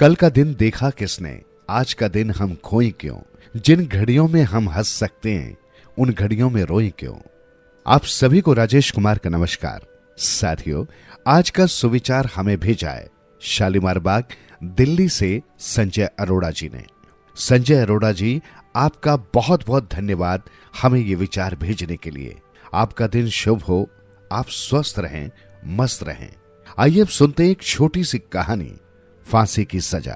कल का दिन देखा किसने, आज का दिन हम खोई क्यों। जिन घड़ियों में हम हंस सकते हैं, उन घड़ियों में रोई क्यों। आप सभी को राजेश कुमार का नमस्कार। साथियों, आज का सुविचार हमें भेजा है शालीमार बाग, दिल्ली से संजय अरोड़ा जी ने। संजय अरोड़ा जी, आपका बहुत बहुत धन्यवाद हमें ये विचार भेजने के लिए। आपका दिन शुभ हो, आप स्वस्थ रहें, मस्त रहें। आइए अब सुनते हैं एक छोटी सी कहानी, फांसी की सजा।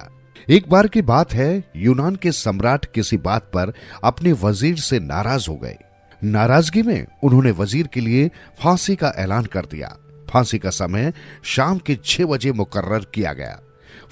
एक बार की बात है, यूनान के सम्राट किसी बात पर अपने वजीर से नाराज हो गए। नाराजगी में उन्होंने वजीर के लिए फांसी का ऐलान कर दिया। फांसी का समय शाम के 6 बजे मुकर्रर किया गया।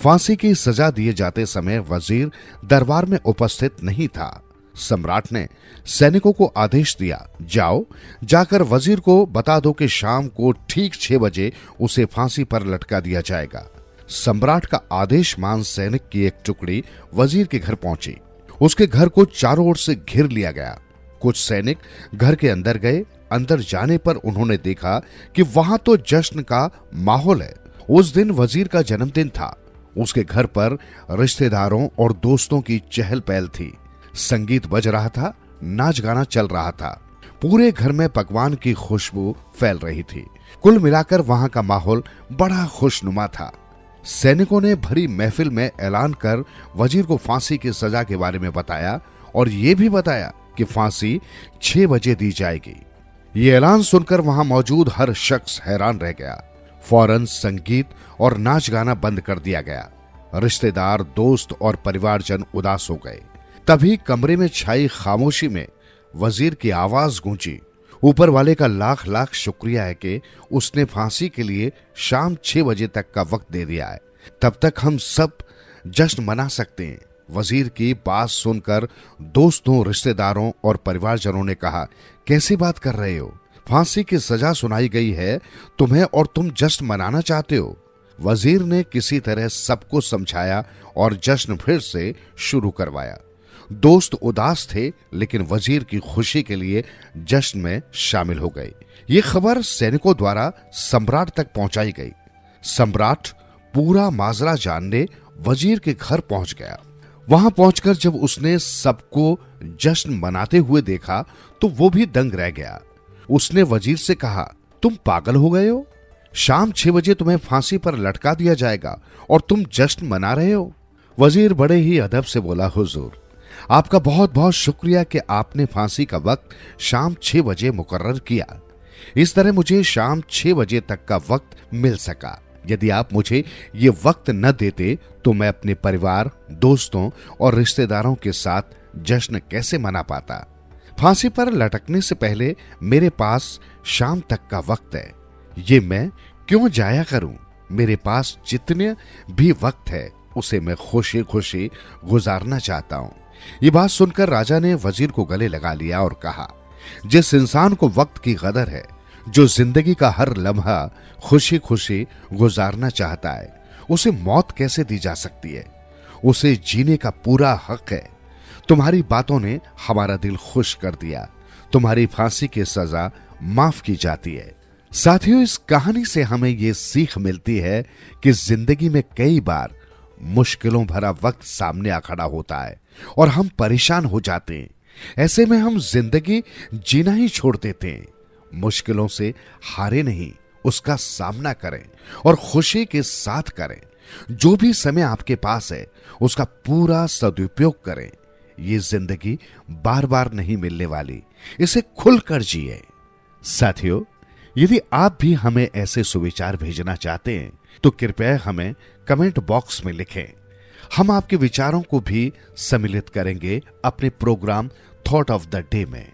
फांसी की सजा दिए जाते समय वजीर दरबार में उपस्थित नहीं था। सम्राट ने सैनिकों को आदेश दिया, जाओ जाकर वजीर को बता दो कि शाम को ठीक 6 बजे उसे फांसी पर लटका दिया जाएगा। सम्राट का आदेश मान सैनिक की एक टुकड़ी वजीर के घर पहुंची। उसके घर को चारों ओर से घेर लिया गया। कुछ सैनिक घर के अंदर गए। अंदर जाने पर उन्होंने देखा कि वहां तो जश्न का माहौल है। उस दिन वजीर का जन्मदिन था। उसके घर पर रिश्तेदारों और दोस्तों की चहल पहल थी। संगीत बज रहा था, नाच गाना चल रहा था। पूरे घर में पकवान की खुशबू फैल रही थी। कुल मिलाकर वहां का माहौल बड़ा खुशनुमा था। सैनिकों ने भरी महफिल में ऐलान कर वजीर को फांसी की सजा के बारे में बताया और ये भी बताया कि फांसी 6 बजे दी जाएगी। ये ऐलान सुनकर वहां मौजूद हर शख्स हैरान रह गया। फौरन संगीत और नाच गाना बंद कर दिया गया। रिश्तेदार, दोस्त और परिवारजन उदास हो गए। तभी कमरे में छाई खामोशी में वजीर की आवाज गूंजी, ऊपर वाले का लाख लाख शुक्रिया है कि उसने फांसी के लिए शाम 6 बजे तक का वक्त दे दिया है। तब तक हम सब जश्न मना सकते हैं। वजीर की बात सुनकर दोस्तों, रिश्तेदारों और परिवारजनों ने कहा, कैसी बात कर रहे हो? फांसी की सजा सुनाई गई है तुम्हें और तुम जश्न मनाना चाहते हो। वजीर ने किसी तरह सबको समझाया और जश्न फिर से शुरू करवाया। दोस्त उदास थे, लेकिन वजीर की खुशी के लिए जश्न में शामिल हो गए। ये खबर सैनिकों द्वारा सम्राट तक पहुंचाई गई। सम्राट पूरा माजरा जानने वजीर के घर पहुंच गया। वहां पहुंचकर जब उसने सबको जश्न मनाते हुए देखा तो वो भी दंग रह गया। उसने वजीर से कहा, तुम पागल हो गए हो? शाम 6 बजे तुम्हें फांसी पर लटका दिया जाएगा और तुम जश्न मना रहे हो? वजीर बड़े ही अदब से बोला, हुजूर, आपका बहुत बहुत शुक्रिया कि आपने फांसी का वक्त शाम 6 बजे मुकर्रर किया। इस तरह मुझे शाम 6 बजे तक का वक्त मिल सका। यदि आप मुझे ये वक्त न देते तो मैं अपने परिवार, दोस्तों और रिश्तेदारों के साथ जश्न कैसे मना पाता। फांसी पर लटकने से पहले मेरे पास शाम तक का वक्त है। ये मैं क्यों जाया करूं? मेरे पास जितने भी वक्त है उसे मैं खुशी खुशी गुजारना चाहता हूं। ये बात सुनकर राजा ने वजीर को गले लगा लिया और कहा, जिस इंसान को वक्त की कदर है, जो जिंदगी का हर लम्हा खुशी खुशी गुजारना चाहता है, उसे मौत कैसे दी जा सकती है? उसे जीने का पूरा हक है। तुम्हारी बातों ने हमारा दिल खुश कर दिया। तुम्हारी फांसी की सजा माफ की जाती है। साथियों, इस कहानी से हमें ये सीख मिलती है कि जिंदगी में कई बार मुश्किलों भरा वक्त सामने आ खड़ा होता है और हम परेशान हो जाते हैं। ऐसे में हम जिंदगी जीना ही छोड़ देते हैं। मुश्किलों से हारे नहीं, उसका सामना करें और खुशी के साथ करें। जो भी समय आपके पास है उसका पूरा सदुपयोग करें। ये जिंदगी बार बार नहीं मिलने वाली, इसे खुलकर जिए। साथियों, यदि आप भी हमें ऐसे सुविचार भेजना चाहते हैं तो कृपया हमें कमेंट बॉक्स में लिखें। हम आपके विचारों को भी सम्मिलित करेंगे अपने programme thought of the day में।